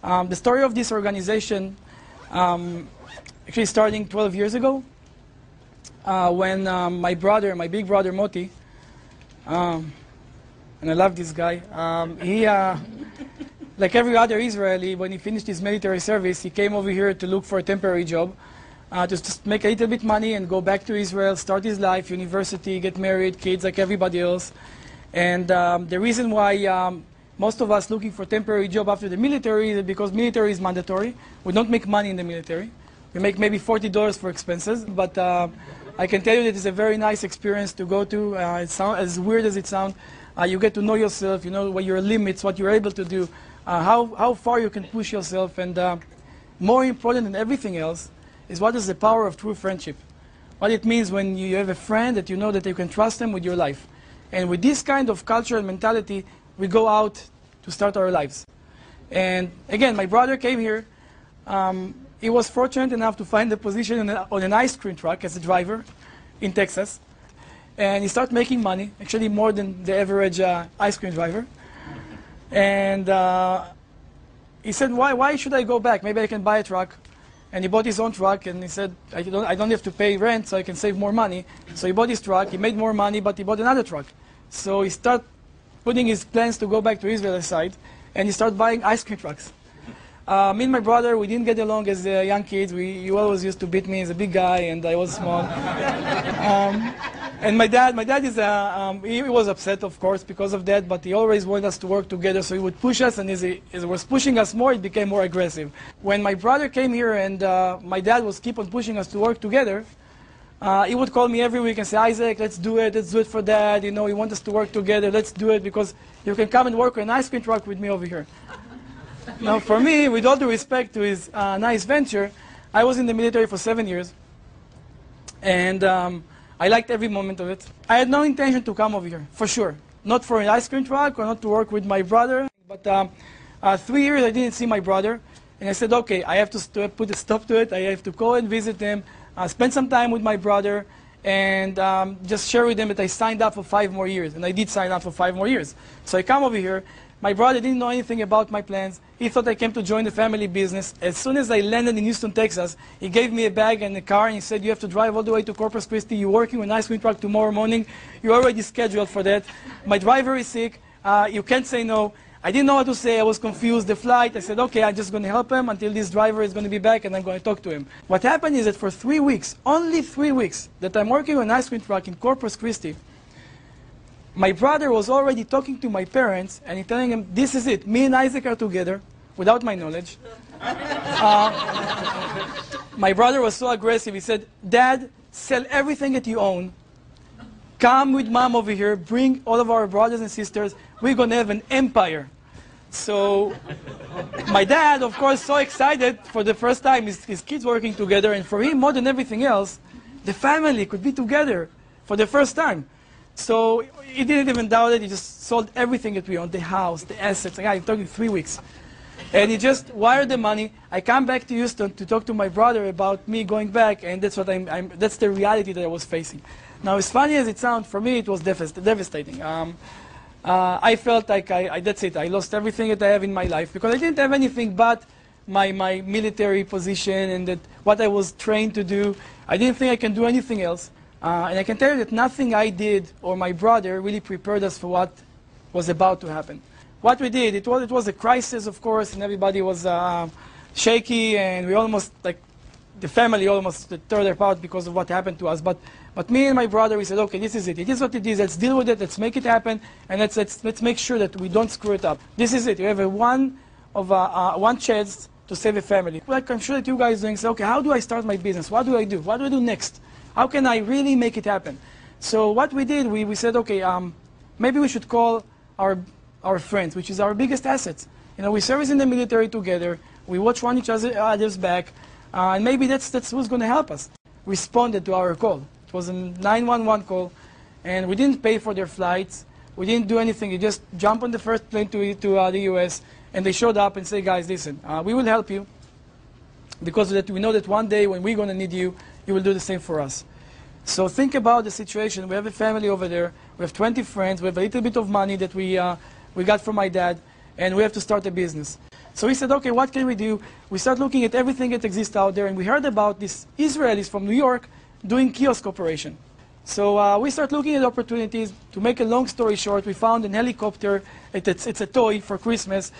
The story of this organization actually starting 12 years ago when my big brother Moti, and I love this guy, he, like every other Israeli, when he finished his military service, he came over here to look for a temporary job, to just make a little bit money and go back to Israel, start his life, university, get married, kids like everybody else. And the reason why most of us looking for temporary job after the military is because military is mandatory. We don't make money in the military. We make maybe $40 for expenses, but I can tell you that it's a very nice experience to go to. As weird as it sounds, you get to know yourself, you know what your limits, what you're able to do, how far you can push yourself, and more important than everything else is what is the power of true friendship. What it means when you have a friend that you know that you can trust them with your life. And with this kind of culture and mentality, we go out to start our lives. And again, my brother came here. He was fortunate enough to find a position on an ice cream truck as a driver in Texas. And he started making money, actually more than the average ice cream driver. And he said, why should I go back? Maybe I can buy a truck. And he bought his own truck, and he said, I don't have to pay rent, so I can save more money. So he bought his truck, he made more money, but he bought another truck. So he started putting his plans to go back to Israel aside, and he started buying ice cream trucks. Me and my brother, we didn't get along as young kids. You always used to beat me as a big guy, and I was small. And my dad is, he was upset, of course, because of that, but he always wanted us to work together, so he would push us, and as he was pushing us more, it became more aggressive. When my brother came here and my dad was keep on pushing us to work together, he would call me every week and say, Isaac, let's do it for Dad, you know, he wants us to work together, let's do it, because you can come and work on an ice cream truck with me over here. Now, for me, with all due respect to his nice venture, I was in the military for 7 years, and I liked every moment of it. I had no intention to come over here, for sure. Not for an ice cream truck or not to work with my brother, but 3 years I didn't see my brother, and I said, okay, I have to put a stop to it, I have to go and visit him, spend some time with my brother, and just share with them that I signed up for 5 more years, and I did sign up for 5 more years. So I come over here. My brother didn't know anything about my plans. He thought I came to join the family business. As soon as I landed in Houston, Texas, he gave me a bag and a car, and he said, you have to drive all the way to Corpus Christi. You're working on an ice cream truck tomorrow morning. You're already scheduled for that. My driver is sick. You can't say no. I didn't know what to say. I was confused. The flight, I said, okay, I'm just going to help him until this driver is going to be back, and I'm going to talk to him. What happened is that for 3 weeks, only 3 weeks, that I'm working on an ice cream truck in Corpus Christi, my brother was already talking to my parents, and he's telling them, this is it. Me and Isaac are together, without my knowledge. My brother was so aggressive. He said, Dad, sell everything that you own. Come with Mom over here. Bring all of our brothers and sisters. We're going to have an empire. So my dad, of course, so excited for the first time, his kids working together. And for him, more than everything else, the family could be together for the first time. So he didn't even doubt it. He just sold everything that we owned, the house, the assets. I'm talking 3 weeks. And he just wired the money. I come back to Houston to talk to my brother about me going back, and that's what that's the reality that I was facing. Now, as funny as it sounds, for me it was devastating. I felt like that's it. I lost everything that I have in my life because I didn't have anything but my military position and that what I was trained to do. I didn't think I can do anything else. And I can tell you that nothing I did or my brother really prepared us for what was about to happen. What we did, it was a crisis, of course, and everybody was shaky, and we almost, like, the family almost tore apart because of what happened to us. But me and my brother, we said, okay, this is it. It is what it is. Let's deal with it. Let's make it happen, and let's make sure that we don't screw it up. This is it. You have one chance to save a family. Like I'm sure that you guys are doing, say, okay, how do I start my business? What do I do? What do I do next? How can I really make it happen? So what we did, we said, okay, maybe we should call our friends, which is our biggest assets. You know, we service in the military together. We watch one each other's back, and maybe that's who's going to help us. Responded to our call. It was a 911 call, and we didn't pay for their flights. We didn't do anything. We just jumped on the first plane to the U.S., and they showed up and said, guys, listen, we will help you because that we know that one day when we're going to need you, you will do the same for us. So think about the situation. We have a family over there. We have 20 friends. We have a little bit of money that we got from my dad, and we have to start a business. So we said, okay, what can we do? We started looking at everything that exists out there, and we heard about these Israelis from New York doing kiosk operation. So we started looking at opportunities. To make a long story short, we found an helicopter. It's a toy for Christmas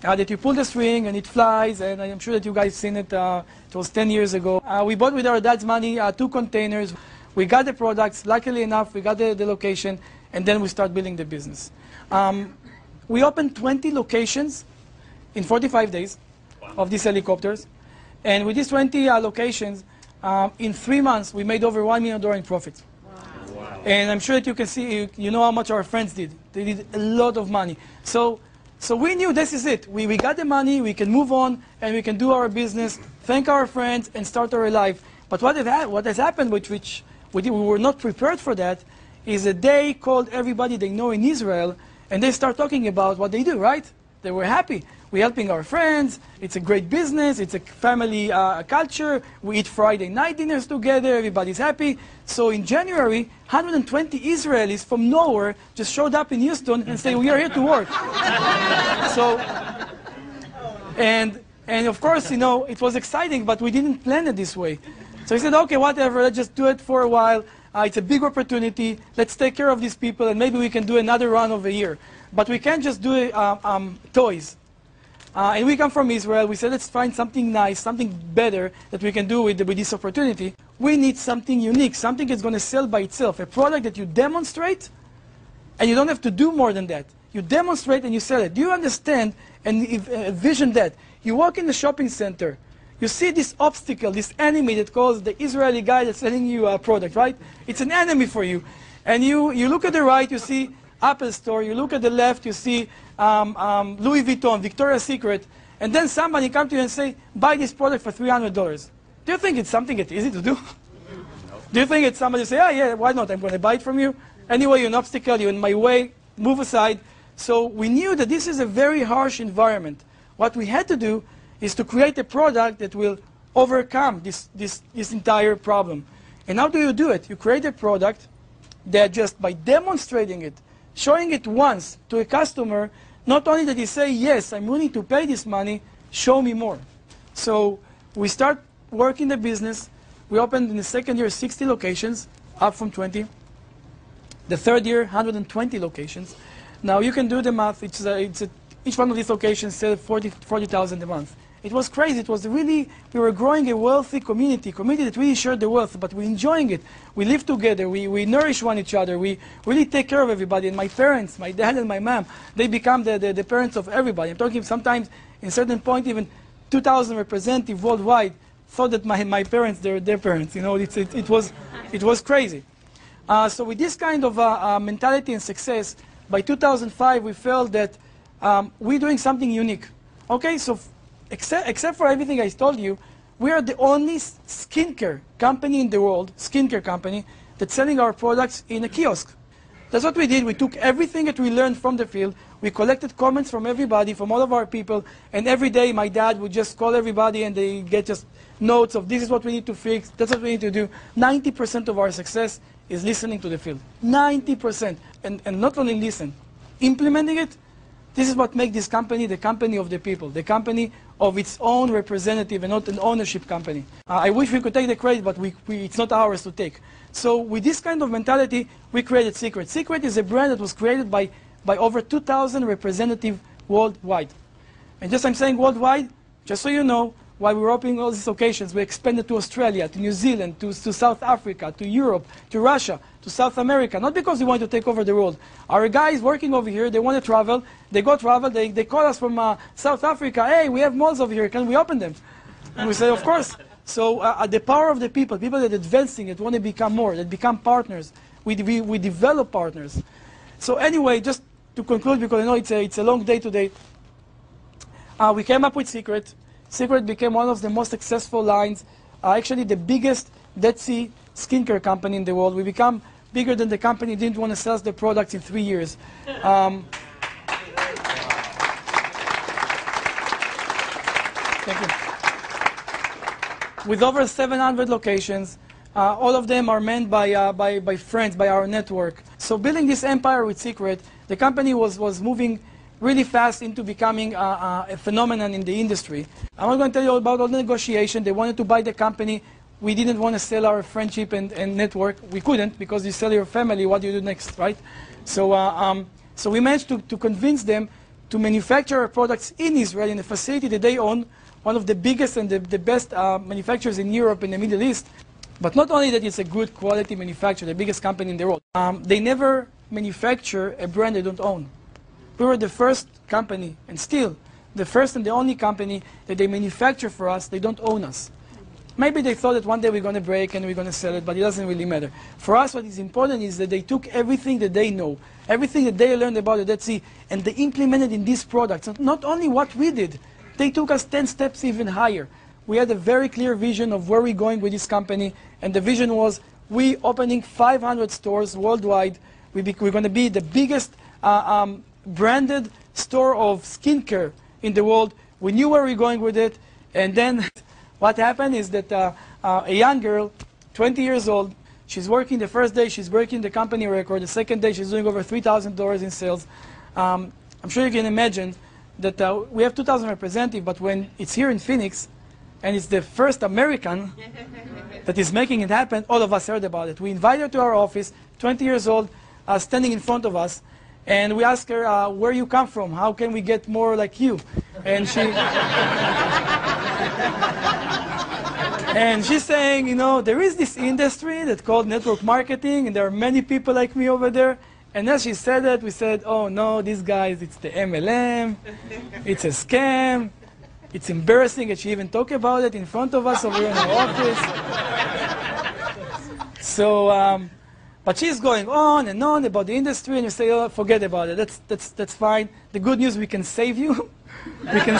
that you pull the string and it flies, and I'm sure that you guys seen it. It was 10 years ago. We bought with our dad's money 2 containers. We got the products. Luckily enough, we got the location, and then we start building the business. We opened 20 locations in 45 days of these helicopters. And with these 20 locations, in 3 months, we made over $1 million in profits. Wow. And I'm sure that you can see, you know how much our friends did. They did a lot of money. So we knew this is it. We got the money, we can move on, and we can do our business, thank our friends, and start our life. But what has happened, which we were not prepared for that, is that they called everybody they know in Israel, and they start talking about what they do, right? They were happy. We're helping our friends. It's a great business. It's a family culture. We eat Friday night dinners together. Everybody's happy. So in January, 120 Israelis from nowhere just showed up in Houston and said, we are here to work. And of course, you know, it was exciting, but we didn't plan it this way. So we said, okay, whatever, let's just do it for a while. It's a big opportunity. Let's take care of these people, and maybe we can do another run of a year. But we can't just do toys. And we come from Israel. We said, let's find something nice, something better that we can do with this opportunity. We need something unique, something that's going to sell by itself, a product that you demonstrate, and you don't have to do more than that. You demonstrate and you sell it. Do you understand and envision that? You walk in the shopping center. You see this obstacle, this enemy that calls the Israeli guy that's selling you a product, right? It's an enemy for you. And you look at the right, you see Apple Store. You look at the left, you see Louis Vuitton, Victoria's Secret. And then somebody comes to you and say, buy this product for $300. Do you think it's something that's easy to do? Do you think it's somebody say, oh yeah, why not? I'm going to buy it from you. Anyway, you're an obstacle, you're in my way, move aside. So we knew that this is a very harsh environment. What we had to do is to create a product that will overcome this entire problem. And how do you do it? You create a product that just by demonstrating it, showing it once to a customer, not only that he say, yes, I'm willing to pay this money, show me more. So we start working the business. We opened in the second year 60 locations, up from 20. The third year, 120 locations. Now you can do the math. Each one of these locations sells 40,000 a month. It was crazy. It was really, we were growing a wealthy community that really shared the wealth, but we're enjoying it. We live together. We nourish one each other. We really take care of everybody. And my parents, my dad and my mom, they become the parents of everybody. I'm talking sometimes, in a certain point, even 2,000 representatives worldwide thought that my parents, they're their parents. You know, it was crazy. So with this kind of mentality and success, by 2005, we felt that we're doing something unique. Okay, so except for everything I told you, we are the only skincare company in the world, skincare company, that's selling our products in a kiosk. That's what we did. We took everything that we learned from the field. We collected comments from everybody, from all of our people, and every day my dad would just call everybody and they get just notes of this is what we need to fix, that's what we need to do. 90% of our success is listening to the field. 90%. And not only listen, implementing it. This is what makes this company the company of the people, the company of its own representative and not an ownership company. I wish we could take the credit, but it's not ours to take. So with this kind of mentality, we created Seacret. Seacret is a brand that was created by over 2,000 representatives worldwide. And just I'm saying worldwide, just so you know, while we were opening all these locations, we expanded to Australia, to New Zealand, to South Africa, to Europe, to Russia, to South America. Not because we want to take over the world. Our guys working over here, they want to travel. They go travel. They call us from South Africa. Hey, we have malls over here. Can we open them? And we say, of course. So the power of the people that are advancing, that want to become more, that become partners. We develop partners. So anyway, just to conclude, because I know it's a long day today, we came up with Seacret. Seacret became one of the most successful lines, actually the biggest Dead Sea skincare company in the world. We become bigger than the company didn't want to sell the products in 3 years. Thank you. With over 700 locations, all of them are manned by friends, by our network. So building this empire with Seacret, the company was moving really fast into becoming a phenomenon in the industry. I'm not going to tell you about all the negotiation. They wanted to buy the company. We didn't want to sell our friendship and network. We couldn't, because you sell your family, what do you do next, right? So, so we managed to convince them to manufacture our products in Israel, in a facility that they own, one of the biggest and the best manufacturers in Europe and the Middle East. But not only that, it's a good quality manufacturer, the biggest company in the world. They never manufacture a brand they don't own. We were the first company, and still the first and the only company that they manufacture for us. They don't own us. Maybe they thought that one day we're going to break and we're going to sell it, but it doesn't really matter. For us, what is important is that they took everything that they know, everything that they learned about the Dead Sea, and they implemented in these products. Not only what we did, they took us 10 steps even higher. We had a very clear vision of where we're going with this company, and the vision was we opening 500 stores worldwide. We're going to be the biggest branded store of skincare in the world. We knew where we're going with it, and then what happened is that a young girl, 20 years old, she's working the first day, she's breaking the company record. The second day, she's doing over $3,000 in sales. I'm sure you can imagine that we have 2,000 representatives, but when it's here in Phoenix, and it's the first American that is making it happen, all of us heard about it. We invited her to our office, 20 years old, standing in front of us, and we asked her, where you come from? How can we get more like you? And she... And she's saying, you know, there is this industry that's called network marketing, and there are many people like me over there. And as she said that, we said, oh no, these guys, it's the MLM, it's a scam, it's embarrassing that she even talked about it in front of us over in our office. So, but she's going on and on about the industry, and you say, oh, forget about it, that's fine. The good news, we can save you. We can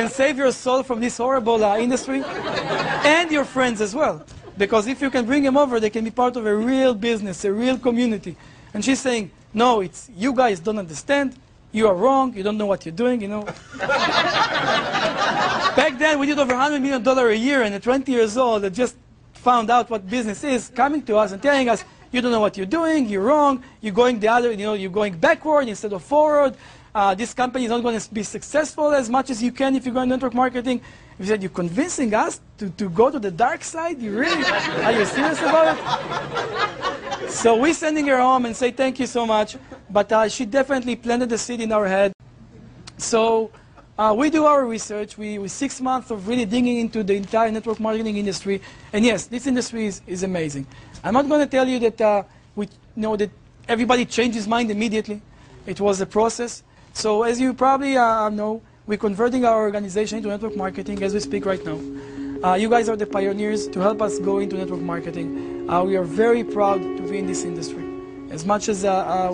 save your soul from this horrible industry, and your friends as well. Because if you can bring them over, they can be part of a real business, a real community. And she's saying, no, it's you guys don't understand. You are wrong. You don't know what you're doing, you know. Back then, we did over $100 million a year, and at 20 years old, that just found out what business is, coming to us and telling us, you don't know what you're doing. You're wrong. You're going the other, you know, you're going backward instead of forward. This company is not going to be successful as much as you can if you go in network marketing. We said, you're convincing us to go to the dark side? You really? Are you serious about it? So we're sending her home and say, thank you so much. But she definitely planted the seed in our head. So we do our research. With 6 months of really digging into the entire network marketing industry. And yes, this industry is amazing. I'm not going to tell you that, we know that everybody changed his mind immediately. It was a process. So as you probably know, we're converting our organization into network marketing as we speak right now. You guys are the pioneers to help us go into network marketing. We are very proud to be in this industry. As much as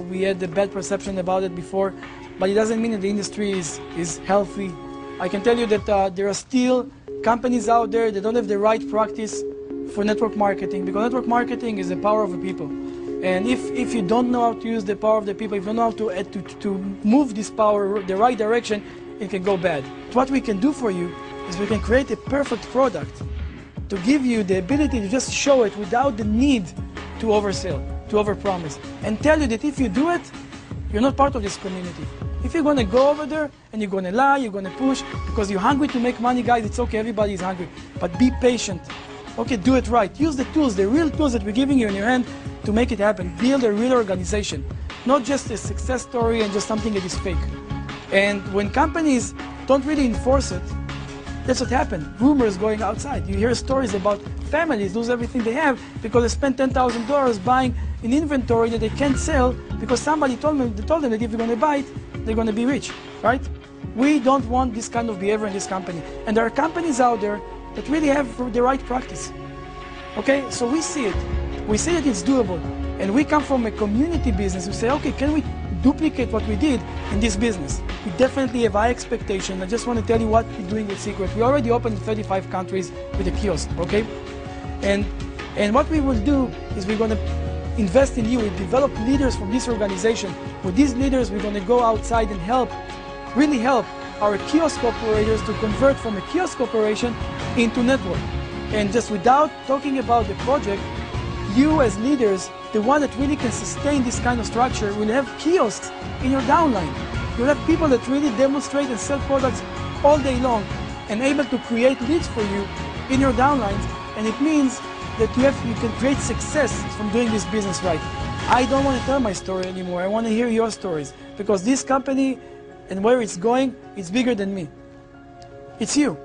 we had a bad perception about it before, but it doesn't mean that the industry is healthy. I can tell you that there are still companies out there that don't have the right practice for network marketing, because network marketing is the power of the people. And if you don't know how to use the power of the people, if you don't know how to move this power the right direction, it can go bad. What we can do for you is we can create a perfect product to give you the ability to just show it without the need to oversell, to overpromise, and tell you that if you do it, you're not part of this community. If you're going to go over there and you're going to lie, you're going to push, because you're hungry to make money, guys, it's okay, everybody's hungry. But be patient. Okay, do it right. Use the tools, the real tools that we're giving you in your hand to make it happen. Build a real organization, not just a success story and just something that is fake. And when companies don't really enforce it, that's what happened. Rumors going outside. You hear stories about families lose everything they have because they spent $10,000 buying an inventory that they can't sell because somebody told them that if you're going to buy it, they're going to be rich, right? We don't want this kind of behavior in this company. And there are companies out there that really have the right practice. Okay, so we see it. We see that it's doable. And we come from a community business. We say, okay, can we duplicate what we did in this business? We definitely have high expectations. I just want to tell you what we're doing with Seacret. We already opened in 35 countries with a kiosk, okay? And what we will do is we're going to invest in you. We develop leaders from this organization. With these leaders, we're going to go outside and help, really help our kiosk operators to convert from a kiosk operation into network. And just without talking about the project, you as leaders, the one that really can sustain this kind of structure, will have kiosks in your downline. You'll have people that really demonstrate and sell products all day long and able to create leads for you in your downlines, and it means that you can create success from doing this business right. I don't want to tell my story anymore. I want to hear your stories, because this company and where it's going, it's bigger than me. It's you.